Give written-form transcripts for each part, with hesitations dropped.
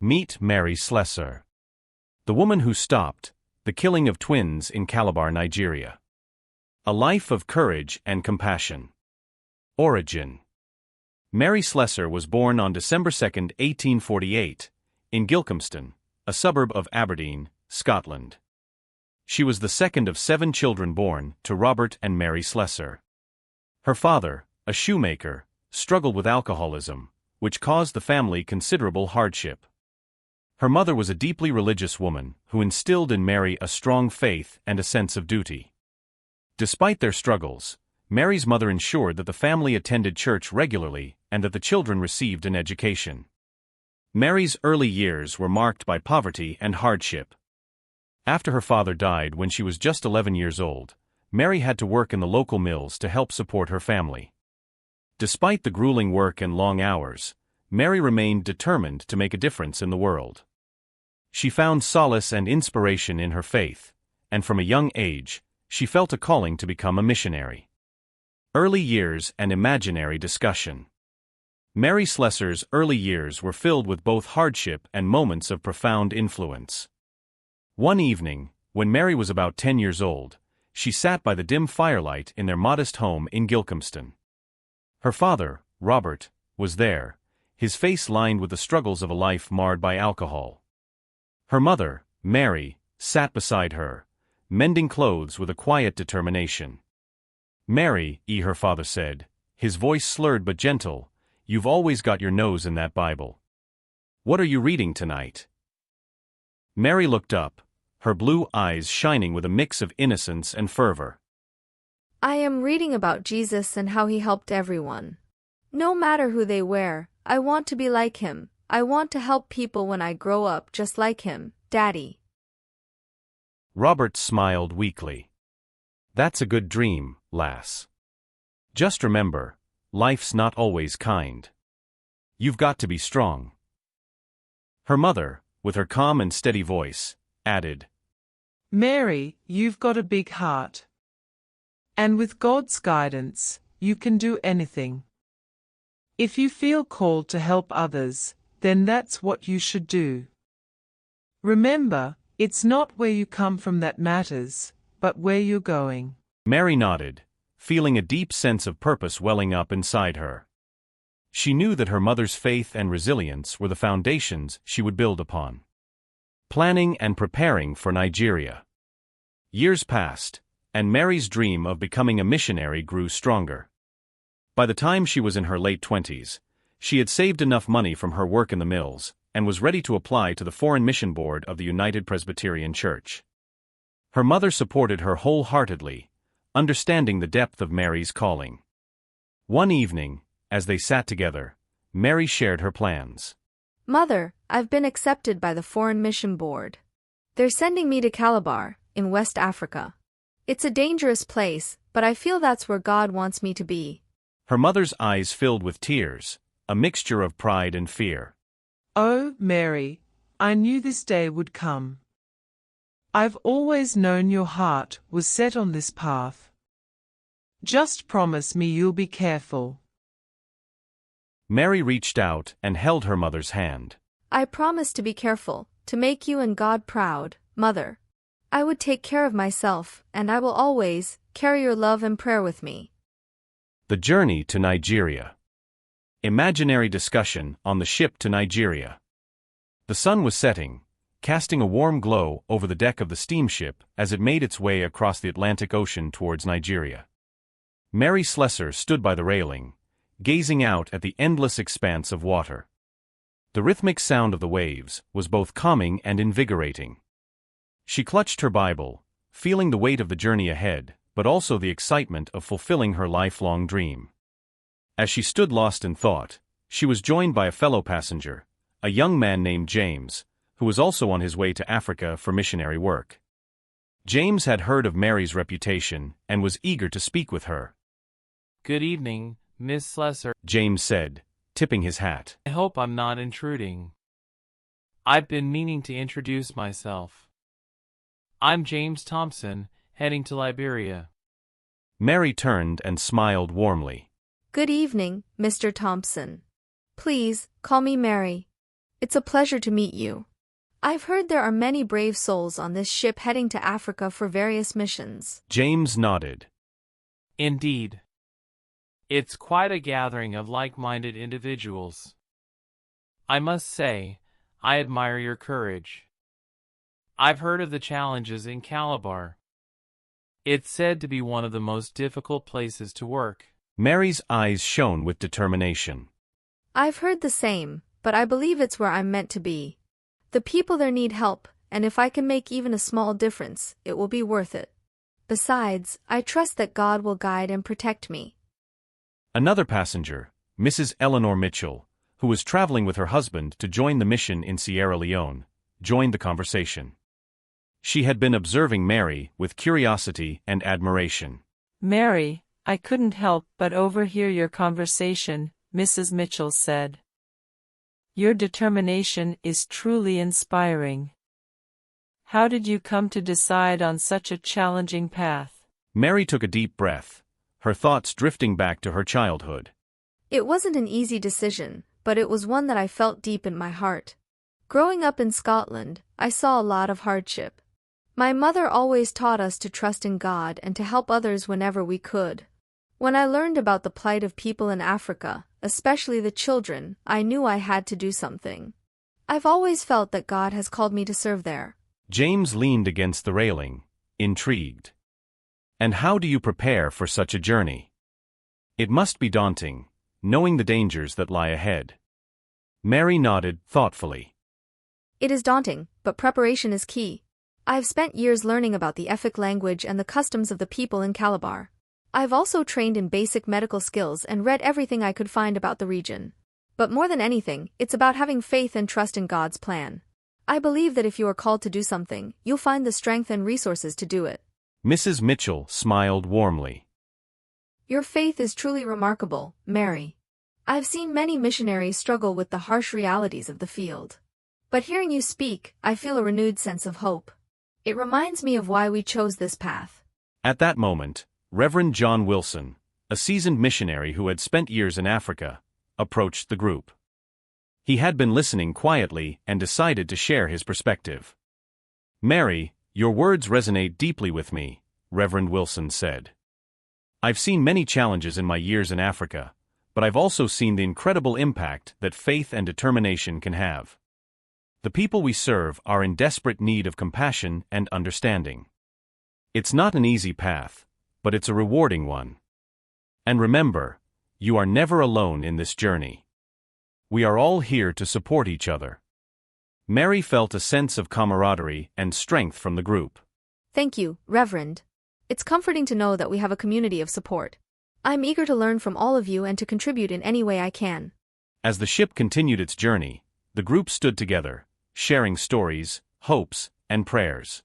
Meet Mary Slessor, the woman who stopped the killing of twins in Calabar, Nigeria. A life of courage and compassion. Origin. Mary Slessor was born on December 2, 1848, in Gilcomston, a suburb of Aberdeen, Scotland. She was the second of 7 children born to Robert and Mary Slessor. Her father, a shoemaker, struggled with alcoholism, which caused the family considerable hardship. Her mother was a deeply religious woman who instilled in Mary a strong faith and a sense of duty. Despite their struggles, Mary's mother ensured that the family attended church regularly and that the children received an education. Mary's early years were marked by poverty and hardship. After her father died when she was just 11 years old, Mary had to work in the local mills to help support her family. Despite the grueling work and long hours, Mary remained determined to make a difference in the world. She found solace and inspiration in her faith, and from a young age, she felt a calling to become a missionary. Early years and imaginary discussion. Mary Slessor's early years were filled with both hardship and moments of profound influence. One evening, when Mary was about 10 years old, she sat by the dim firelight in their modest home in Gilcomston. Her father, Robert, was there, his face lined with the struggles of a life marred by alcohol. Her mother, Mary, sat beside her, mending clothes with a quiet determination. "Mary," her father said, his voice slurred but gentle, "you've always got your nose in that Bible. What are you reading tonight?" Mary looked up, her blue eyes shining with a mix of innocence and fervor. "I am reading about Jesus and how he helped everyone. No matter who they were, I want to be like him. I want to help people when I grow up just like him, Daddy." Robert smiled weakly. "That's a good dream, lass. Just remember, life's not always kind. You've got to be strong." Her mother, with her calm and steady voice, added, "Mary, you've got a big heart. And with God's guidance, you can do anything. If you feel called to help others, then that's what you should do. Remember, it's not where you come from that matters, but where you're going." Mary nodded, feeling a deep sense of purpose welling up inside her. She knew that her mother's faith and resilience were the foundations she would build upon. Planning and preparing for Nigeria. Years passed, and Mary's dream of becoming a missionary grew stronger. By the time she was in her late 20s, she had saved enough money from her work in the mills and was ready to apply to the Foreign Mission Board of the United Presbyterian Church. Her mother supported her wholeheartedly, understanding the depth of Mary's calling. One evening, as they sat together, Mary shared her plans. "Mother, I've been accepted by the Foreign Mission Board. They're sending me to Calabar, in West Africa. It's a dangerous place, but I feel that's where God wants me to be." Her mother's eyes filled with tears, a mixture of pride and fear. "Oh, Mary, I knew this day would come. I've always known your heart was set on this path. Just promise me you'll be careful." Mary reached out and held her mother's hand. "I promise to be careful, to make you and God proud, Mother. I would take care of myself, and I will always carry your love and prayer with me." The journey to Nigeria. Imaginary discussion on the ship to Nigeria. The sun was setting, casting a warm glow over the deck of the steamship as it made its way across the Atlantic Ocean towards Nigeria. Mary Slessor stood by the railing, gazing out at the endless expanse of water. The rhythmic sound of the waves was both calming and invigorating. She clutched her Bible, feeling the weight of the journey ahead, but also the excitement of fulfilling her lifelong dream. As she stood lost in thought, she was joined by a fellow passenger, a young man named James, who was also on his way to Africa for missionary work. James had heard of Mary's reputation and was eager to speak with her. "Good evening, Miss Slessor," James said, tipping his hat. "I hope I'm not intruding. I've been meaning to introduce myself. I'm James Thompson, heading to Liberia." Mary turned and smiled warmly. "Good evening, Mr. Thompson. Please, call me Mary." It's a pleasure to meet you. I've heard there are many brave souls on this ship heading to Africa for various missions. James nodded. Indeed. It's quite a gathering of like-minded individuals. I must say, I admire your courage. I've heard of the challenges in Calabar. It's said to be one of the most difficult places to work. Mary's eyes shone with determination. I've heard the same, but I believe it's where I'm meant to be. The people there need help, and if I can make even a small difference, it will be worth it. Besides, I trust that God will guide and protect me. Another passenger, Mrs. Eleanor Mitchell, who was traveling with her husband to join the mission in Sierra Leone, joined the conversation. She had been observing Mary with curiosity and admiration. Mary, I couldn't help but overhear your conversation, Mrs. Mitchell said. Your determination is truly inspiring. How did you come to decide on such a challenging path? Mary took a deep breath, her thoughts drifting back to her childhood. It wasn't an easy decision, but it was one that I felt deep in my heart. Growing up in Scotland, I saw a lot of hardship. My mother always taught us to trust in God and to help others whenever we could. When I learned about the plight of people in Africa, especially the children, I knew I had to do something. I've always felt that God has called me to serve there. James leaned against the railing, intrigued. And how do you prepare for such a journey? It must be daunting, knowing the dangers that lie ahead. Mary nodded thoughtfully. It is daunting, but preparation is key. I've spent years learning about the Efik language and the customs of the people in Calabar. I've also trained in basic medical skills and read everything I could find about the region. But more than anything, it's about having faith and trust in God's plan. I believe that if you are called to do something, you'll find the strength and resources to do it. Mrs. Mitchell smiled warmly. Your faith is truly remarkable, Mary. I've seen many missionaries struggle with the harsh realities of the field. But hearing you speak, I feel a renewed sense of hope. It reminds me of why we chose this path. At that moment, Reverend John Wilson, a seasoned missionary who had spent years in Africa, approached the group. He had been listening quietly and decided to share his perspective. Mary, your words resonate deeply with me, Reverend Wilson said. I've seen many challenges in my years in Africa, but I've also seen the incredible impact that faith and determination can have. The people we serve are in desperate need of compassion and understanding. It's not an easy path, but it's a rewarding one. And remember, you are never alone in this journey. We are all here to support each other. Mary felt a sense of camaraderie and strength from the group. Thank you, Reverend. It's comforting to know that we have a community of support. I'm eager to learn from all of you and to contribute in any way I can. As the ship continued its journey, the group stood together, sharing stories, hopes, and prayers.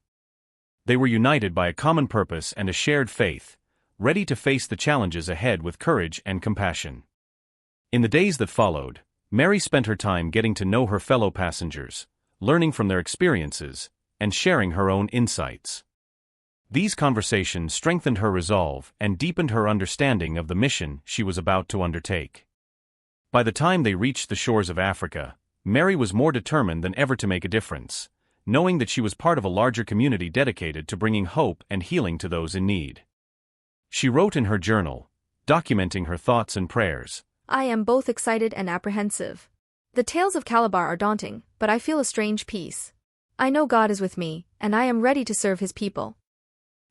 They were united by a common purpose and a shared faith, ready to face the challenges ahead with courage and compassion. In the days that followed, Mary spent her time getting to know her fellow passengers, learning from their experiences, and sharing her own insights. These conversations strengthened her resolve and deepened her understanding of the mission she was about to undertake. By the time they reached the shores of Africa, Mary was more determined than ever to make a difference, knowing that she was part of a larger community dedicated to bringing hope and healing to those in need. She wrote in her journal, documenting her thoughts and prayers. I am both excited and apprehensive. The tales of Calabar are daunting, but I feel a strange peace. I know God is with me, and I am ready to serve His people.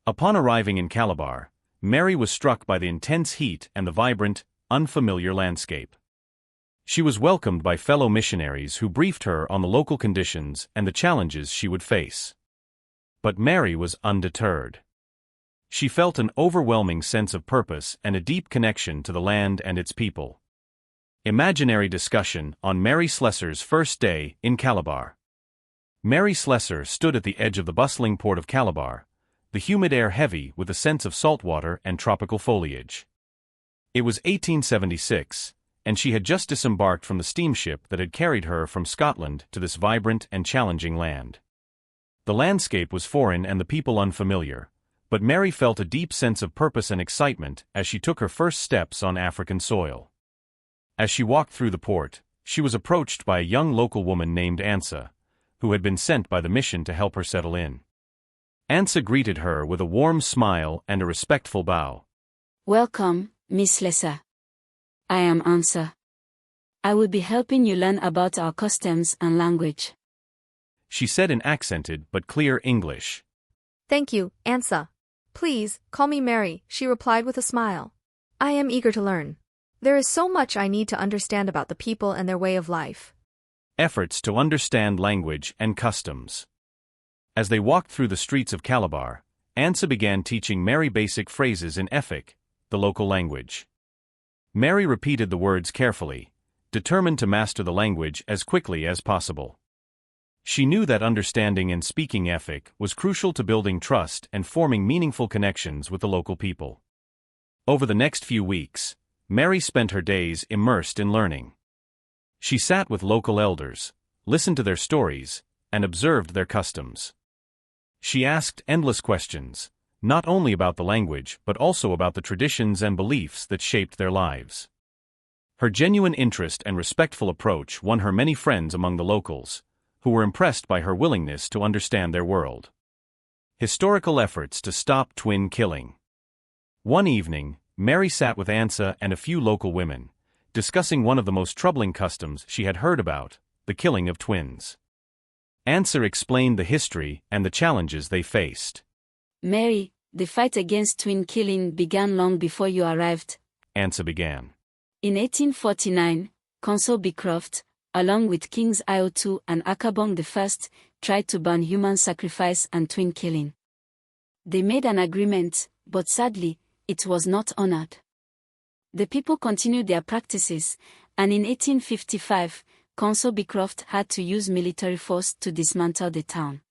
Upon arriving in Calabar, Mary was struck by the intense heat and the vibrant, unfamiliar landscape. She was welcomed by fellow missionaries who briefed her on the local conditions and the challenges she would face. But Mary was undeterred. She felt an overwhelming sense of purpose and a deep connection to the land and its people. Imaginary discussion on Mary Slessor's first day in Calabar. Mary Slessor stood at the edge of the bustling port of Calabar, the humid air heavy with a sense of salt water and tropical foliage. It was 1876, and she had just disembarked from the steamship that had carried her from Scotland to this vibrant and challenging land. The landscape was foreign and the people unfamiliar, but Mary felt a deep sense of purpose and excitement as she took her first steps on African soil. As she walked through the port, she was approached by a young local woman named Ansa, who had been sent by the mission to help her settle in. Ansa greeted her with a warm smile and a respectful bow. Welcome, Miss Slessor. I am Ansa. I will be helping you learn about our customs and language, she said in accented but clear English. Thank you, Ansa. Please, call me Mary, she replied with a smile. I am eager to learn. There is so much I need to understand about the people and their way of life. Efforts to understand language and customs. As they walked through the streets of Calabar, Ansa began teaching Mary basic phrases in Efik, the local language. Mary repeated the words carefully, determined to master the language as quickly as possible. She knew that understanding and speaking Efik was crucial to building trust and forming meaningful connections with the local people. Over the next few weeks, Mary spent her days immersed in learning. She sat with local elders, listened to their stories, and observed their customs. She asked endless questions, not only about the language but also about the traditions and beliefs that shaped their lives. Her genuine interest and respectful approach won her many friends among the locals, who were impressed by her willingness to understand their world. Historical efforts to stop twin killing. One evening, Mary sat with Ansa and a few local women, discussing one of the most troubling customs she had heard about, the killing of twins. Ansa explained the history and the challenges they faced. Mary, the fight against twin killing began long before you arrived, Ansa began. In 1849, Consul Beecroft, along with Kings Io2 and Akabong I, tried to ban human sacrifice and twin killing. They made an agreement, but sadly, it was not honored. The people continued their practices, and in 1855, Consul Beecroft had to use military force to dismantle the town.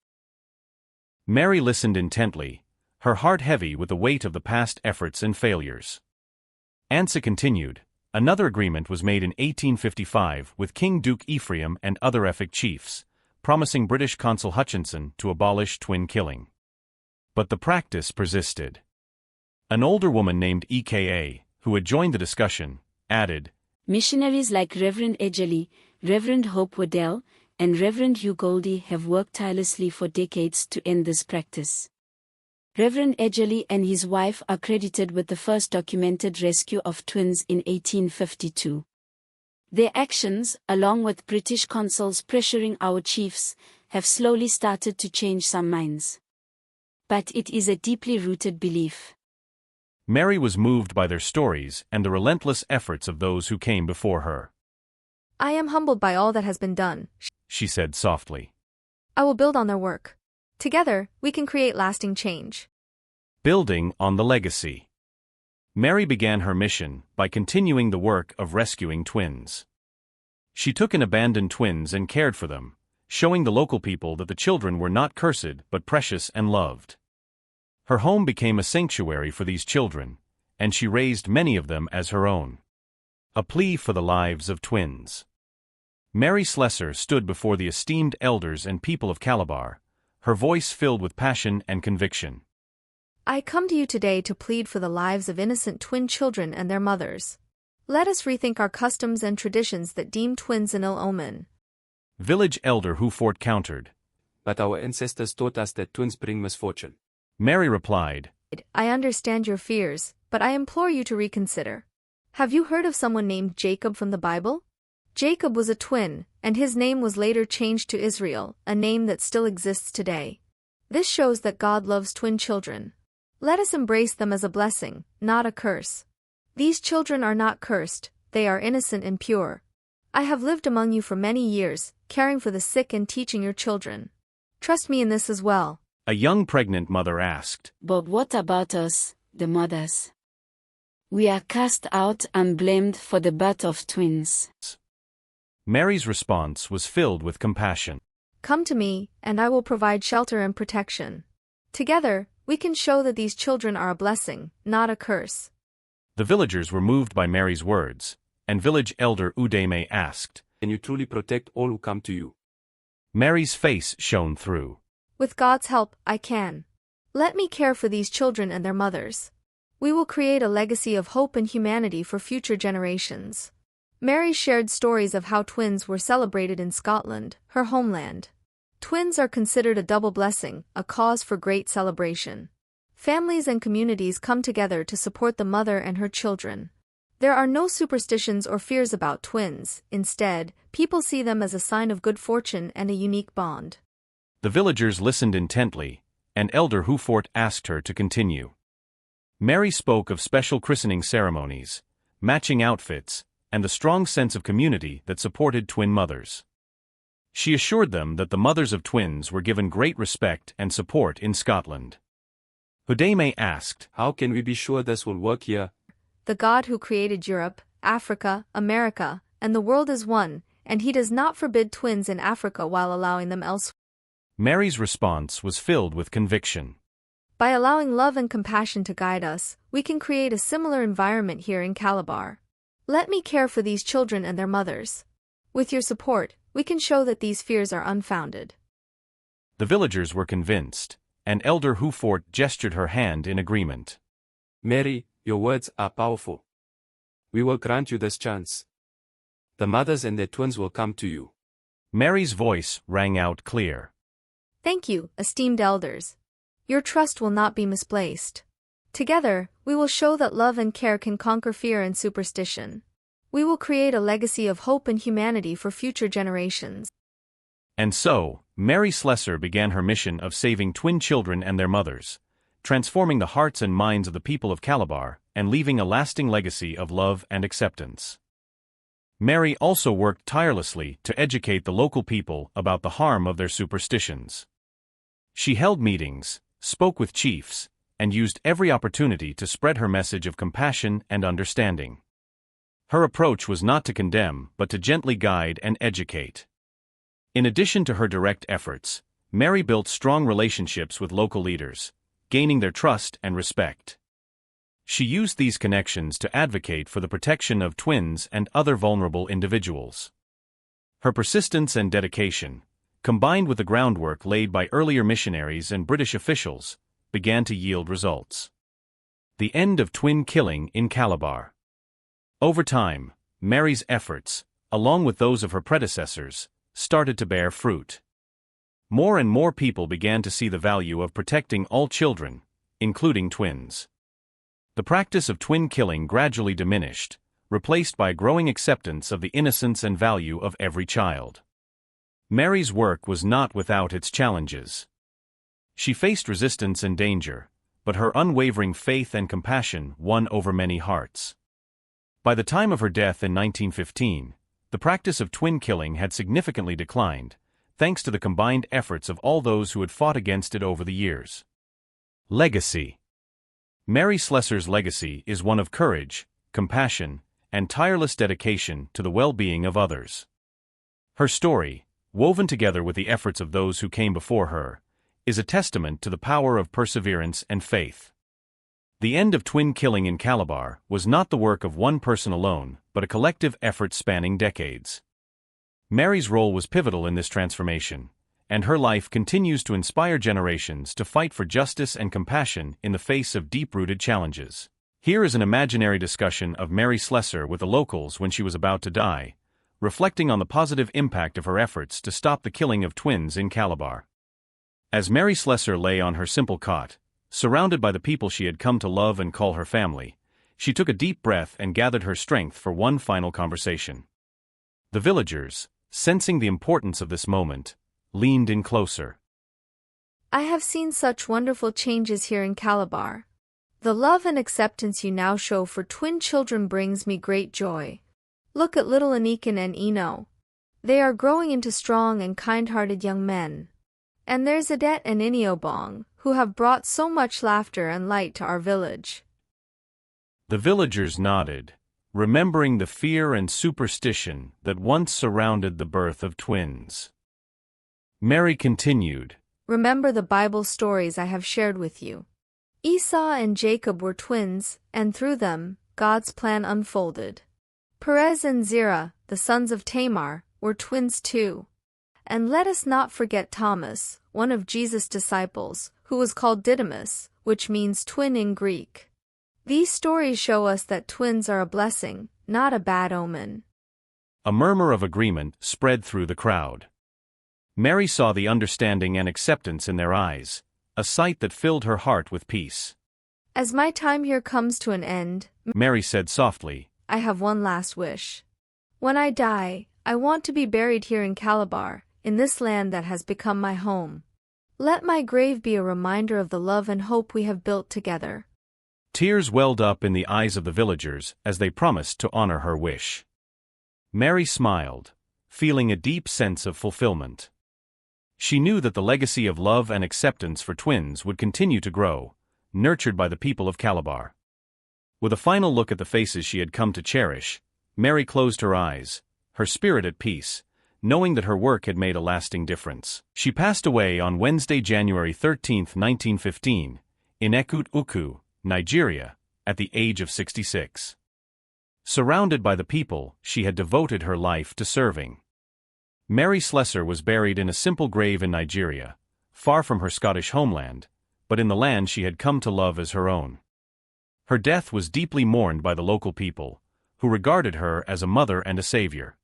Mary listened intently, her heart heavy with the weight of the past efforts and failures. Ansa continued. Another agreement was made in 1855 with King Duke Ephraim and other Efik chiefs, promising British Consul Hutchinson to abolish twin killing. But the practice persisted. An older woman named Eka, who had joined the discussion, added, Missionaries like Reverend Ejeli, Reverend Hope Waddell, and Reverend Hugh Goldie have worked tirelessly for decades to end this practice. Reverend Ejeli and his wife are credited with the first documented rescue of twins in 1852. Their actions, along with British consuls pressuring our chiefs, have slowly started to change some minds. But it is a deeply rooted belief. Mary was moved by their stories and the relentless efforts of those who came before her. I am humbled by all that has been done, she said softly. I will build on their work. Together, we can create lasting change. Building on the legacy. Mary began her mission by continuing the work of rescuing twins. She took in abandoned twins and cared for them, showing the local people that the children were not cursed but precious and loved. Her home became a sanctuary for these children, and she raised many of them as her own. A plea for the lives of twins. Mary Slessor stood before the esteemed elders and people of Calabar, her voice filled with passion and conviction. I come to you today to plead for the lives of innocent twin children and their mothers. Let us rethink our customs and traditions that deem twins an ill omen. Village elder Hufort countered. But our ancestors taught us that twins bring misfortune. Mary replied, I understand your fears, but I implore you to reconsider. Have you heard of someone named Jacob from the Bible? Jacob was a twin, and his name was later changed to Israel, a name that still exists today. This shows that God loves twin children. Let us embrace them as a blessing, not a curse. These children are not cursed, they are innocent and pure. I have lived among you for many years, caring for the sick and teaching your children. Trust me in this as well. A young pregnant mother asked. But what about us, the mothers? We are cast out and blamed for the birth of twins. Mary's response was filled with compassion. Come to me, and I will provide shelter and protection. Together, we can show that these children are a blessing, not a curse. The villagers were moved by Mary's words, and village elder Udeme asked, Can you truly protect all who come to you? Mary's face shone through. With God's help, I can. Let me care for these children and their mothers. We will create a legacy of hope and humanity for future generations. Mary shared stories of how twins were celebrated in Scotland, her homeland. Twins are considered a double blessing, a cause for great celebration. Families and communities come together to support the mother and her children. There are no superstitions or fears about twins. Instead, people see them as a sign of good fortune and a unique bond. The villagers listened intently, and Elder Hufort asked her to continue. Mary spoke of special christening ceremonies, matching outfits, and the strong sense of community that supported twin mothers. She assured them that the mothers of twins were given great respect and support in Scotland. Hudayme asked, How can we be sure this will work here? The God who created Europe, Africa, America, and the world is one, and he does not forbid twins in Africa while allowing them elsewhere. Mary's response was filled with conviction. By allowing love and compassion to guide us, we can create a similar environment here in Calabar. Let me care for these children and their mothers. With your support, we can show that these fears are unfounded. The villagers were convinced, and Elder Hufort gestured her hand in agreement. Mary, your words are powerful. We will grant you this chance. The mothers and their twins will come to you. Mary's voice rang out clear. Thank you, esteemed elders. Your trust will not be misplaced. Together, we will show that love and care can conquer fear and superstition. We will create a legacy of hope and humanity for future generations. And so, Mary Slessor began her mission of saving twin children and their mothers, transforming the hearts and minds of the people of Calabar, and leaving a lasting legacy of love and acceptance. Mary also worked tirelessly to educate the local people about the harm of their superstitions. She held meetings, spoke with chiefs, and used every opportunity to spread her message of compassion and understanding. Her approach was not to condemn, but to gently guide and educate. In addition to her direct efforts, Mary built strong relationships with local leaders, gaining their trust and respect. She used these connections to advocate for the protection of twins and other vulnerable individuals. Her persistence and dedication, combined with the groundwork laid by earlier missionaries and British officials, began to yield results. The end of twin killing in Calabar. Over time, Mary's efforts, along with those of her predecessors, started to bear fruit. More and more people began to see the value of protecting all children, including twins. The practice of twin killing gradually diminished, replaced by growing acceptance of the innocence and value of every child. Mary's work was not without its challenges. She faced resistance and danger, but her unwavering faith and compassion won over many hearts. By the time of her death in 1915, the practice of twin killing had significantly declined, thanks to the combined efforts of all those who had fought against it over the years. Legacy. Mary Slessor's legacy is one of courage, compassion, and tireless dedication to the well-being of others. Her story, woven together with the efforts of those who came before her, is a testament to the power of perseverance and faith. The end of twin killing in Calabar was not the work of one person alone, but a collective effort spanning decades. Mary's role was pivotal in this transformation, and her life continues to inspire generations to fight for justice and compassion in the face of deep-rooted challenges. Here is an imaginary discussion of Mary Slessor with the locals when she was about to die, reflecting on the positive impact of her efforts to stop the killing of twins in Calabar. As Mary Slessor lay on her simple cot, surrounded by the people she had come to love and call her family, she took a deep breath and gathered her strength for one final conversation. The villagers, sensing the importance of this moment, leaned in closer. I have seen such wonderful changes here in Calabar. The love and acceptance you now show for twin children brings me great joy. Look at little Anikan and Eno. They are growing into strong and kind-hearted young men. And there's Adet and Iniobong, who have brought so much laughter and light to our village. The villagers nodded, remembering the fear and superstition that once surrounded the birth of twins. Mary continued, Remember the Bible stories I have shared with you. Esau and Jacob were twins, and through them, God's plan unfolded. Perez and Zerah, the sons of Tamar, were twins too. And let us not forget Thomas, one of Jesus' disciples, who was called Didymus, which means twin in Greek. These stories show us that twins are a blessing, not a bad omen. A murmur of agreement spread through the crowd. Mary saw the understanding and acceptance in their eyes, a sight that filled her heart with peace. As my time here comes to an end, Mary said softly, I have one last wish. When I die, I want to be buried here in Calabar, in this land that has become my home. Let my grave be a reminder of the love and hope we have built together. Tears welled up in the eyes of the villagers as they promised to honor her wish. Mary smiled, feeling a deep sense of fulfillment. She knew that the legacy of love and acceptance for twins would continue to grow, nurtured by the people of Calabar. With a final look at the faces she had come to cherish, Mary closed her eyes, her spirit at peace, knowing that her work had made a lasting difference. She passed away on Wednesday, January 13, 1915, in Ekut-Uku, Nigeria, at the age of 66. Surrounded by the people she had devoted her life to serving. Mary Slessor was buried in a simple grave in Nigeria, far from her Scottish homeland, but in the land she had come to love as her own. Her death was deeply mourned by the local people, who regarded her as a mother and a savior.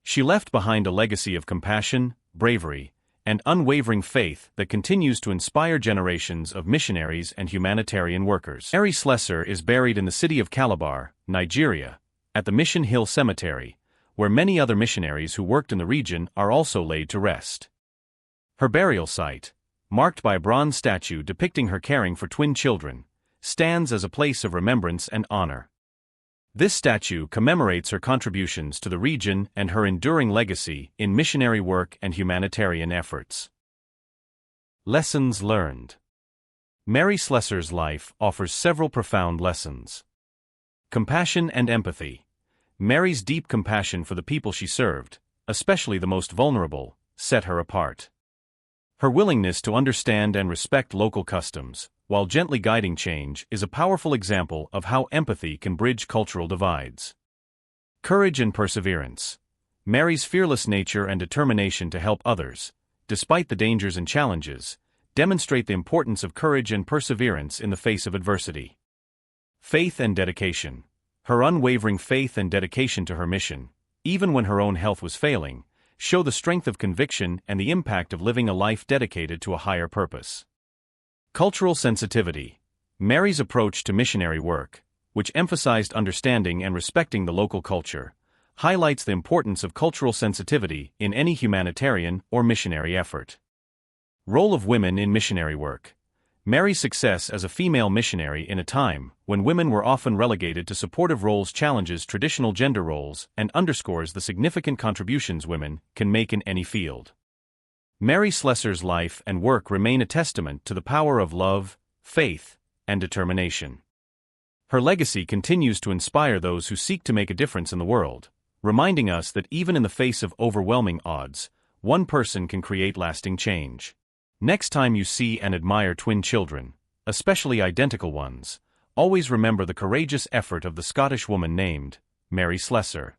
She left behind a legacy of compassion, bravery, and unwavering faith that continues to inspire generations of missionaries and humanitarian workers. Mary Slessor is buried in the city of Calabar, Nigeria, at the Mission Hill Cemetery, where many other missionaries who worked in the region are also laid to rest. Her burial site, marked by a bronze statue depicting her caring for twin children, stands as a place of remembrance and honor. This statue commemorates her contributions to the region and her enduring legacy in missionary work and humanitarian efforts. Lessons learned. Mary Slessor's life offers several profound lessons. Compassion and empathy. Mary's deep compassion for the people she served, especially the most vulnerable, set her apart. Her willingness to understand and respect local customs, while gently guiding change, is a powerful example of how empathy can bridge cultural divides. Courage and perseverance. Mary's fearless nature and determination to help others, despite the dangers and challenges, demonstrate the importance of courage and perseverance in the face of adversity. Faith and dedication. Her unwavering faith and dedication to her mission, even when her own health was failing, show the strength of conviction and the impact of living a life dedicated to a higher purpose. Cultural sensitivity. Mary's approach to missionary work, which emphasized understanding and respecting the local culture, highlights the importance of cultural sensitivity in any humanitarian or missionary effort. Role of women in missionary work. Mary's success as a female missionary in a time when women were often relegated to supportive roles challenges traditional gender roles and underscores the significant contributions women can make in any field. Mary Slessor's life and work remain a testament to the power of love, faith, and determination. Her legacy continues to inspire those who seek to make a difference in the world, reminding us that even in the face of overwhelming odds, one person can create lasting change. Next time you see and admire twin children, especially identical ones, always remember the courageous effort of the Scottish woman named Mary Slessor.